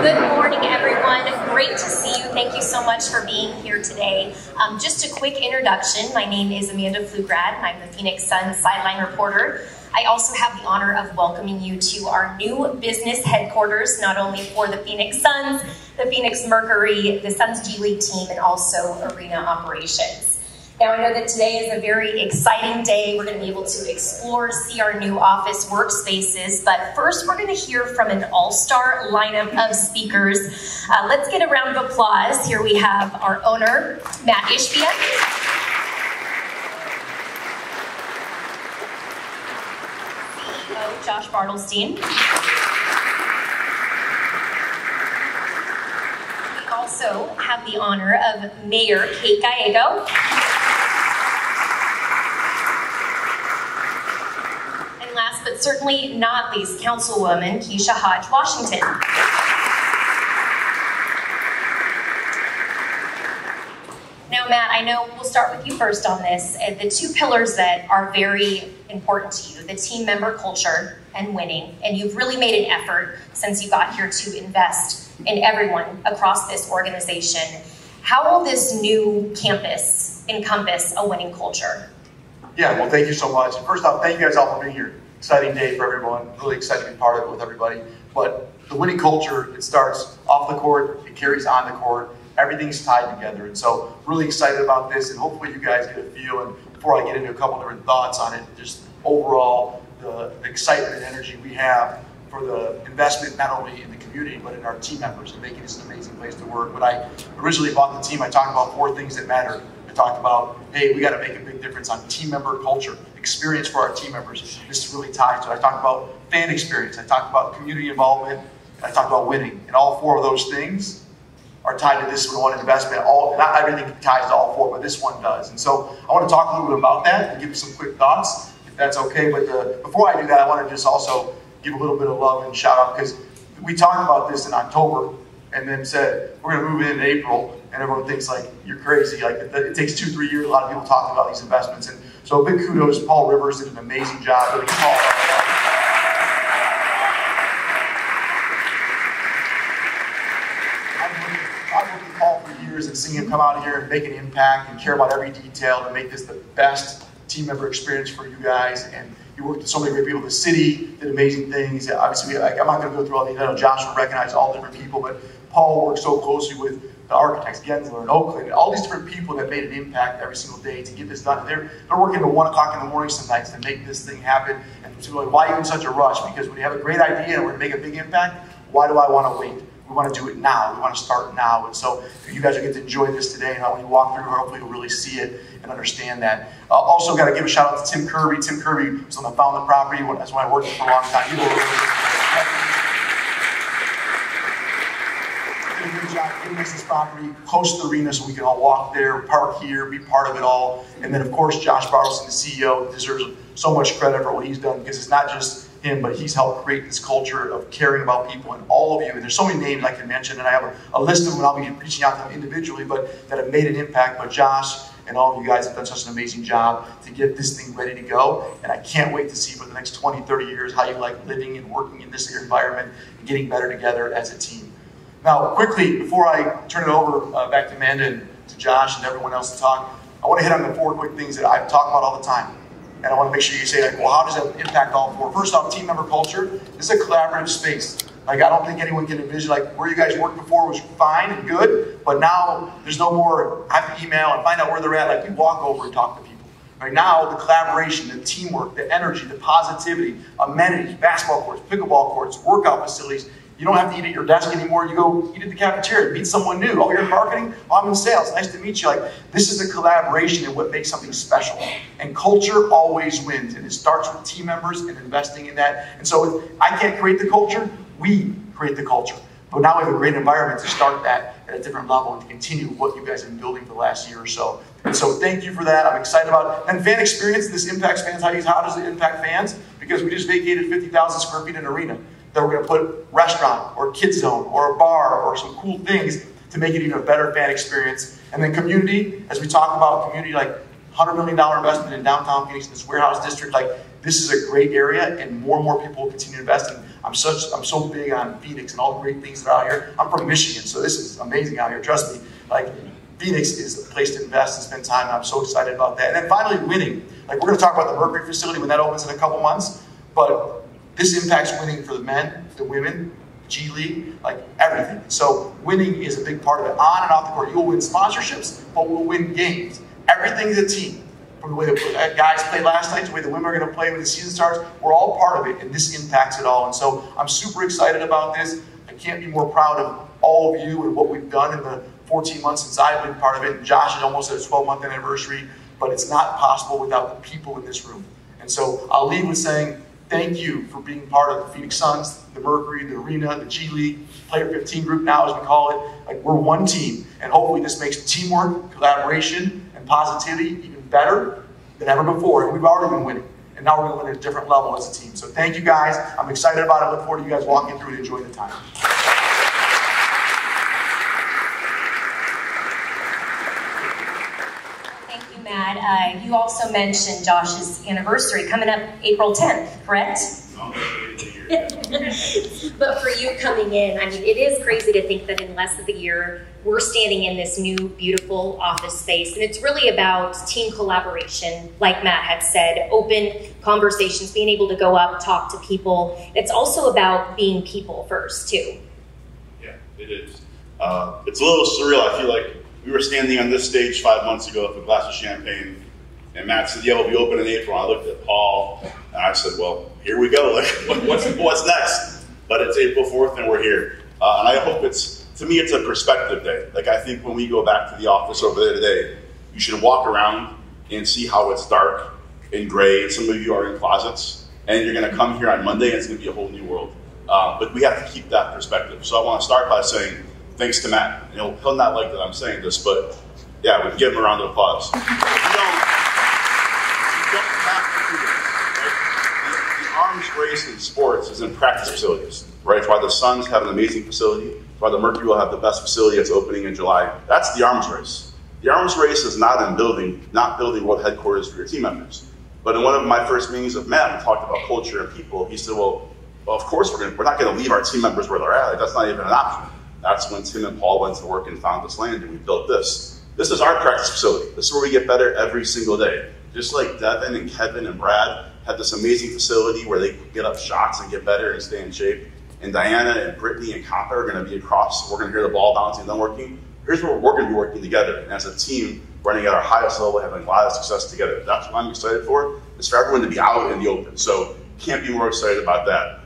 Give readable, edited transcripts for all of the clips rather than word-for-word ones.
Good morning, everyone. Great to see you. Thank you so much for being here today. Just a quick introduction. My name is Amanda Flugrad, and I'm the Phoenix Suns sideline reporter. I also have the honor of welcoming you to our new business headquarters, not only for the Phoenix Suns, the Phoenix Mercury, the Suns G League team, and also arena operations. Now, I know that today is a very exciting day. We're going to be able to explore, see our new office workspaces, but first we're going to hear from an all-star lineup of speakers. Let's get a round of applause. Here we have our owner, Mat Ishbia. CEO, Josh Bartelstein. We also have the honor of Mayor Kate Gallego. Last but certainly not least, Councilwoman Keisha Hodge Washington. Now, Matt, I know we'll start with you first on this. The two pillars that are very important to you, the team member culture and winning, and you've really made an effort since you got here to invest in everyone across this organization. How will this new campus encompass a winning culture? Yeah, well, thank you so much. First off, thank you guys all for being here. Exciting day for everyone. Really excited to be part of it with everybody. But the winning culture, it starts off the court, it carries on the court. Everything's tied together. And so really excited about this, and hopefully you guys get a feel. And before I get into a couple different thoughts on it, just overall the excitement and energy we have for the investment not only in the community but in our team members and making this an amazing place to work. When I originally bought the team, I talked about 4 things that matter. I talked about, hey, we got to make a big difference on team member culture, experience for our team members. This is really tied to it. I talked about fan experience. I talked about community involvement. And I talked about winning. And all 4 of those things are tied to this one investment. Not everything ties to all 4, but this one does. And so I want to talk a little bit about that and give you some quick thoughts, if that's okay. But before I do that, I want to just also give a little bit of love and shout out, because we talked about this in October and then said we're going to move in April. And everyone thinks like you're crazy. Like it takes 2-3 years. A lot of people talk about these investments, and so big kudos. Paul Rivers did an amazing job. I've worked with Paul for years and seeing him come out here and make an impact and care about every detail to make this the best team member experience for you guys. And he worked with so many great people. The city did amazing things. Obviously, I'm not going to go through all these. I know Josh will recognize all different people, but Paul worked so closely with the architects, Gensler and Oakland, all these different people that made an impact every single day to get this done. They're working till 1 o'clock in the morning some nights to make this thing happen. And people are like, why are you in such a rush? Because when you have a great idea and we're going to make a big impact, why do I want to wait? We want to do it now. We want to start now. And so you guys will get to enjoy this today. And when you walk through, hopefully you'll really see it and understand that. Also got to give a shout out to Tim Kirby. Tim Kirby was on the found the property. That's when I worked for a long time. Giving us this property close to the arena so we can all walk there, park here, be part of it all. And then, of course, Josh Bartelstein, the CEO, deserves so much credit for what he's done, because it's not just him, but he's helped create this culture of caring about people, and all of you. And there's so many names I can mention, and I have a list of them, and I'll be reaching out to them individually, but that have made an impact. But Josh and all of you guys have done such an amazing job to get this thing ready to go. And I can't wait to see for the next 20, 30 years how you like living and working in this environment and getting better together as a team. Now, quickly, before I turn it over back to Amanda and to Josh and everyone else to talk, I want to hit on the 4 quick things that I talk about all the time. And I want to make sure you say, like, well, how does that impact all 4? First off, team member culture. This is a collaborative space. Like, I don't think anyone can envision, like, where you guys worked before was fine and good, but now there's no more, I have to email and find out where they're at. Like, we walk over and talk to people. Right now, the collaboration, the teamwork, the energy, the positivity, amenities, basketball courts, pickleball courts, workout facilities. You don't have to eat at your desk anymore. You go eat at the cafeteria, meet someone new. Oh, you're in marketing? Oh, I'm in sales. Nice to meet you. Like, this is a collaboration and what makes something special. And culture always wins. And it starts with team members and investing in that. And so I can't create the culture. We create the culture. But now we have a great environment to start that at a different level and to continue what you guys have been building for the last year or so. And so thank you for that. I'm excited about it. And fan experience, this impacts fans. How does it impact fans? Because we just vacated 50,000 square feet in an arena. That we're going to put restaurant or kids zone or a bar or some cool things to make it even a better fan experience. And then community, as we talk about community, like $100 million investment in downtown Phoenix, this warehouse district, like this is a great area, and more people will continue to invest. And I'm so big on Phoenix and all the great things that are out here. I'm from Michigan, so this is amazing out here. Trust me, like Phoenix is a place to invest and spend time. And I'm so excited about that. And then finally, winning. Like we're going to talk about the Mercury facility when that opens in a couple months, but this impacts winning for the men, the women, G League, like everything. So winning is a big part of it. On and off the court, you'll win sponsorships, but we'll win games. Everything's a team. From the way the guys played last night to the way the women are going to play when the season starts, we're all part of it, and this impacts it all. And so I'm super excited about this. I can't be more proud of all of you and what we've done in the 14 months since I've been part of it. And Josh is almost at his 12-month anniversary, but it's not possible without the people in this room. And so I'll leave with saying thank you for being part of the Phoenix Suns, the Mercury, the Arena, the G League, Player 15 group now as we call it. Like we're one team, and hopefully this makes teamwork, collaboration, and positivity even better than ever before. And we've already been winning, and now we're going to win at a different level as a team. So thank you guys. I'm excited about it. I look forward to you guys walking through and enjoying the time. Thank you, Matt. You also mentioned Josh's anniversary coming up April 10th, correct? But for you coming in, I mean, it is crazy to think that in less than a year, we're standing in this new, beautiful office space. And it's really about team collaboration, like Matt had said, open conversations, being able to go up, talk to people. It's also about being people first, too. Yeah, it is. It's a little surreal. I feel like we were standing on this stage 5 months ago with a glass of champagne, and Matt said, yeah, we'll be open in April. I looked at Paul, and I said, well, here we go. Like, what's next? But it's April 4th, and we're here. And I hope to me, it's a perspective day. Like, I think when we go back to the office over there today, you should walk around and see how it's dark and gray. Some of you are in closets, and you're going to come here on Monday, and it's going to be a whole new world. But we have to keep that perspective. So I want to start by saying thanks to Matt. You know, he'll not like that I'm saying this, but yeah, we can give him a round of applause. The arms race in sports is in practice facilities, right? It's why the Suns have an amazing facility. It's why the Mercury will have the best facility that's opening in July. That's the arms race. The arms race is not in not building world headquarters for your team members. But in one of my first meetings with Matt, we talked about culture and people. He said, well of course we're not going to leave our team members where they're at. Like, that's not even an option. That's when Tim and Paul went to work and found this land, and we built this. This is our practice facility. This is where we get better every single day. Just like Devin and Kevin and Brad had this amazing facility where they get up shots and get better and stay in shape. And Diana and Brittany and Kappa are going to be across. We're going to hear the ball bouncing and then working. Here's where we're going to be working together. And as a team, running at our highest level, having a lot of success together. That's what I'm excited for, is for everyone to be out in the open. So can't be more excited about that.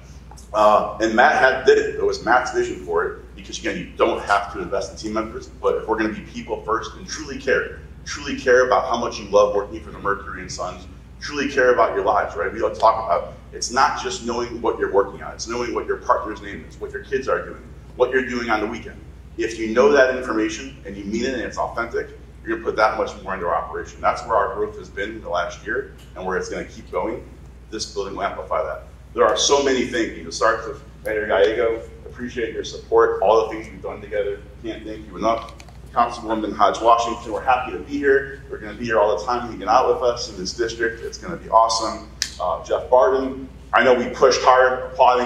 And Matt did it. It was Matt's vision for it. Because again, you don't have to invest in team members, but if we're going to be people first and truly care about how much you love working for the Mercury and Suns, truly care about your lives, right? We don't talk about, it's not just knowing what you're working on, it's knowing what your partner's name is, what your kids are doing, what you're doing on the weekend. If you know that information and you mean it and it's authentic, you're going to put that much more into our operation. That's where our growth has been in the last year and where it's going to keep going. This building will amplify that. There are so many things. It starts with Mayor Gallego. Appreciate your support, all the things we've done together. Can't thank you enough. Councilwoman Hodge Washington, we're happy to be here. We're going to be here all the time, hanging out with us in this district. It's going to be awesome. Jeff Barton, I know we pushed hard. Paul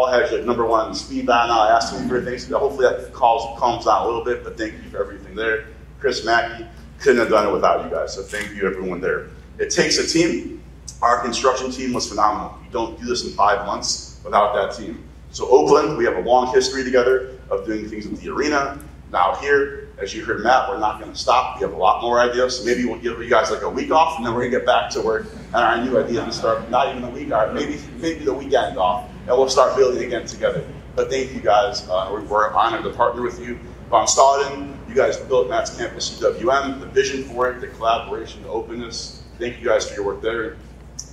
has like #1 speed dial now. I asked him for things. Hopefully that calms down a little bit, but thank you for everything there. Chris Mackey, couldn't have done it without you guys, so thank you everyone there. It takes a team. Our construction team was phenomenal. You don't do this in 5 months without that team. So Oakland, we have a long history together of doing things with the arena. Now here, as you heard Matt, we're not going to stop. We have a lot more ideas. So maybe we'll give you guys like a week off, and then we're going to get back to work on our new idea and start, not even a week, or maybe the weekend off, and we'll start building again together. But thank you guys. We're honored to partner with you. Von Stauden, you guys built Matt's campus UWM, the vision for it, the collaboration, the openness. Thank you guys for your work there.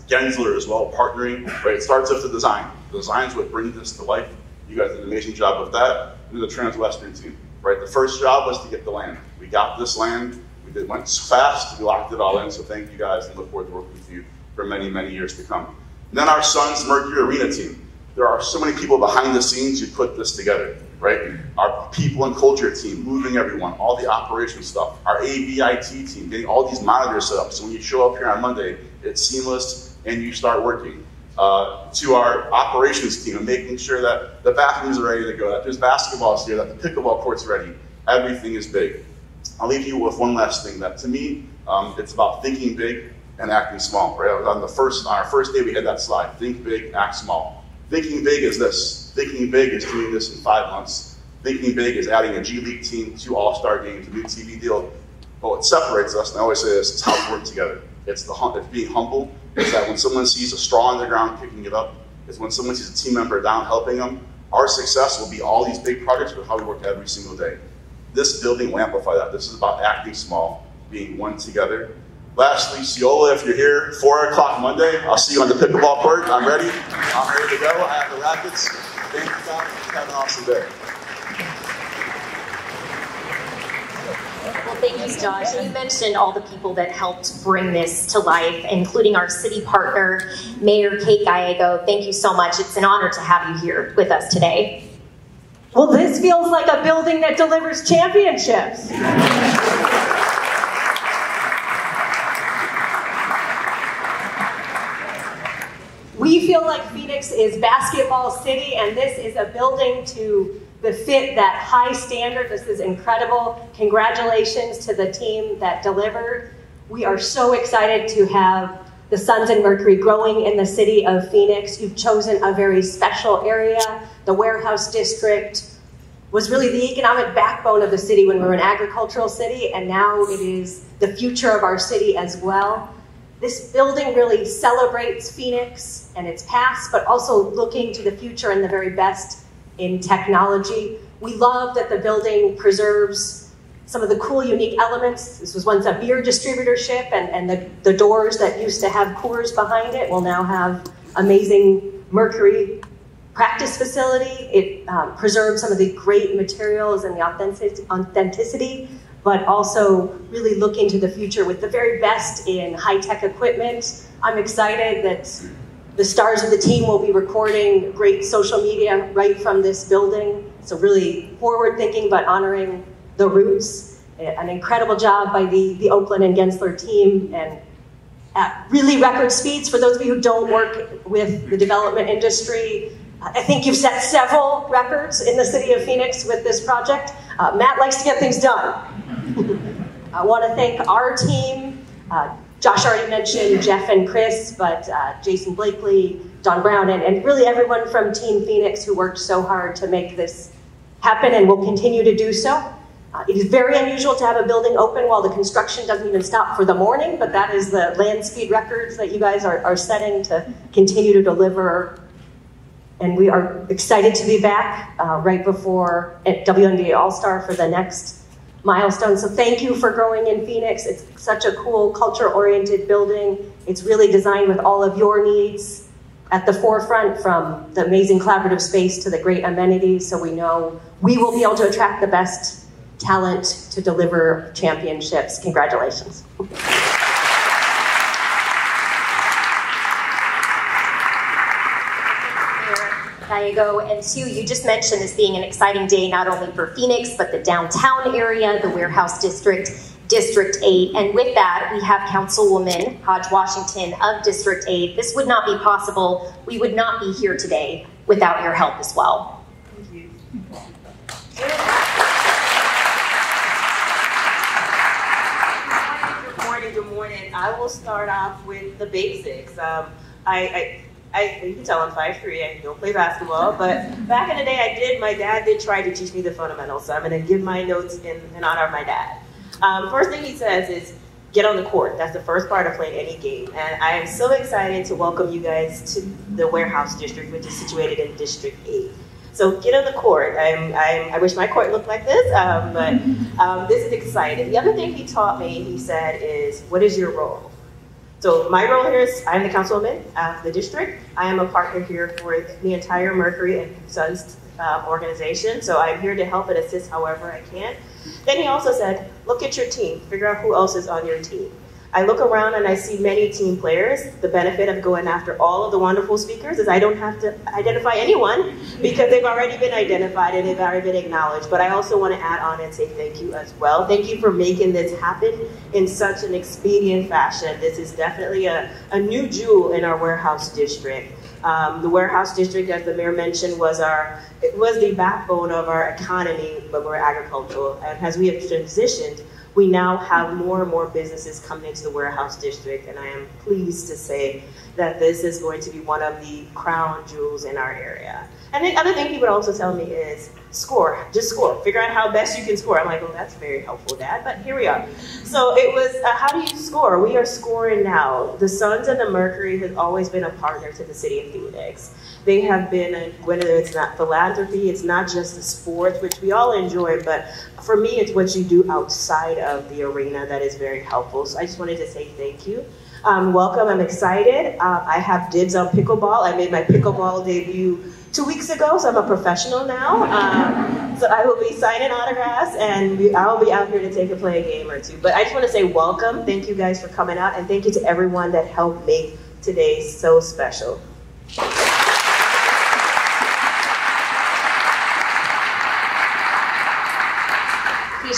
Gensler as well, partnering, right? It starts with the design. The design's what brings this to life. You guys did an amazing job with that. And the Trans-Western team, right? The first job was to get the land. We got this land. Went fast. We locked it all in. So thank you guys, and look forward to working with you for many, many years to come. And then our Suns Mercury Arena team. There are so many people behind the scenes who put this together, right? Our people and culture team, moving everyone, all the operation stuff. Our AVIT team, getting all these monitors set up. So when you show up here on Monday, it's seamless and you start working. to our operations team and making sure that the bathrooms are ready to go, that there's basketballs here, that the pickleball court's ready. Everything is big. I'll leave you with one last thing that to me, it's about thinking big and acting small. Right? On our first day we had that slide, think big, act small. Thinking big is this. Thinking big is doing this in 5 months. Thinking big is adding a G League team, 2 All-Star games, a new TV deal. But what separates us, and I always say this, is how we work together. It's being humble. It's that when someone sees a straw on the ground, picking it up. It's when someone sees a team member down, helping them. Our success will be all these big projects, but how we work every single day. This building will amplify that. This is about acting small, being one together. Lastly, Ciola, if you're here, 4 o'clock Monday, I'll see you on the pickleball court. I'm ready. I'm ready to go. I have the rackets. Thank you, guys. Have an awesome day. Well, thank you, Josh. You mentioned all the people that helped bring this to life, including our city partner, Mayor Kate Gallego. Thank you so much. It's an honor to have you here with us today. Well, this feels like a building that delivers championships. We feel like Phoenix is basketball city, and this is a building to fit that high standard. This is incredible. Congratulations to the team that delivered. We are so excited to have the Suns and Mercury growing in the city of Phoenix. You've chosen a very special area. The warehouse district was really the economic backbone of the city when we were an agricultural city, and now it is the future of our city as well. This building really celebrates Phoenix and its past, but also looking to the future and the very best in technology. We love that the building preserves some of the cool, unique elements. This was once a beer distributorship, and the doors that used to have Coors behind it will now have amazing Mercury practice facility. It preserves some of the great materials and the authenticity, but also really looking to the future with the very best in high-tech equipment. I'm excited that the stars of the team will be recording great social media right from this building. So really forward-thinking, but honoring the roots. An incredible job by the Oakland and Gensler team, and at really record speeds. For those of you who don't work with the development industry, I think you've set several records in the city of Phoenix with this project. Matt likes to get things done. I want to thank our team. Josh already mentioned Jeff and Chris, but Jason Blakely, Don Brown, and really everyone from Team Phoenix who worked so hard to make this happen and will continue to do so. It is very unusual to have a building open while the construction doesn't even stop for the morning, but that is the land speed records that you guys are setting to continue to deliver. And we are excited to be back right before WNBA All-Star for the next milestone. So thank you for growing in Phoenix. It's such a cool culture-oriented building. It's really designed with all of your needs at the forefront, from the amazing collaborative space to the great amenities. So we know we will be able to attract the best talent to deliver championships. Congratulations. Gallego, and two, you just mentioned this being an exciting day not only for Phoenix, but the downtown area, the warehouse district, District 8. And with that, we have Councilwoman Hodge Washington of District 8. This would not be possible. We would not be here today without your help as well. Thank you. Good morning. I will start off with the basics. You can tell I'm 5'3", I don't play basketball, but back in the day my dad did try to teach me the fundamentals, so I'm going to give my notes in honor of my dad. First thing he says is, get on the court. That's the first part of playing any game, and I am so excited to welcome you guys to the warehouse district, which is situated in District 8. So get on the court. I wish my court looked like this, but this is exciting. The other thing he taught me, he said, is, what is your role? So my role here is, I'm the councilwoman of the district. I am a partner here for the entire Mercury and Suns organization. So I'm here to help and assist however I can. Then he also said, look at your team, figure out who else is on your team. I look around and I see many team players. The benefit of going after all of the wonderful speakers is I don't have to identify anyone because they've already been identified and they've already been acknowledged. But I also want to add on and say thank you as well. Thank you for making this happen in such an expedient fashion. This is definitely a new jewel in our warehouse district. The warehouse district, as the mayor mentioned, was the backbone of our economy, but we're agricultural. And as we have transitioned, we now have more and more businesses coming into the warehouse district, and I am pleased to say that this is going to be one of the crown jewels in our area. And the other thing people also tell me is score, just score. Figure out how best you can score. I'm like, well, that's very helpful, Dad, but here we are. So it was, how do you score? We are scoring now. The Suns and the Mercury has always been a partner to the city of Phoenix. They have been, whether it's not philanthropy, it's not just the sports, which we all enjoy, but for me, it's what you do outside of the arena that is very helpful. So I just wanted to say thank you. Welcome, I'm excited. I have dibs on pickleball. I made my pickleball debut 2 weeks ago, so I'm a professional now. So I will be signing autographs, and I'll be out here to play a game or two. But I just want to say welcome. Thank you guys for coming out, and thank you to everyone that helped make today so special.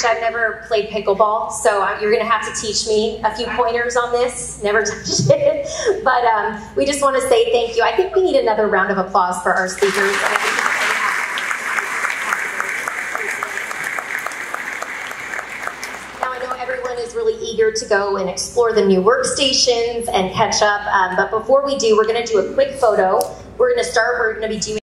I've never played pickleball, so you're going to have to teach me a few pointers on this. Never touched it. But we just want to say thank you. I think we need another round of applause for our speakers. Now, I know everyone is really eager to go and explore the new workstations and catch up. But before we do, we're going to do a quick photo. We're going to be doing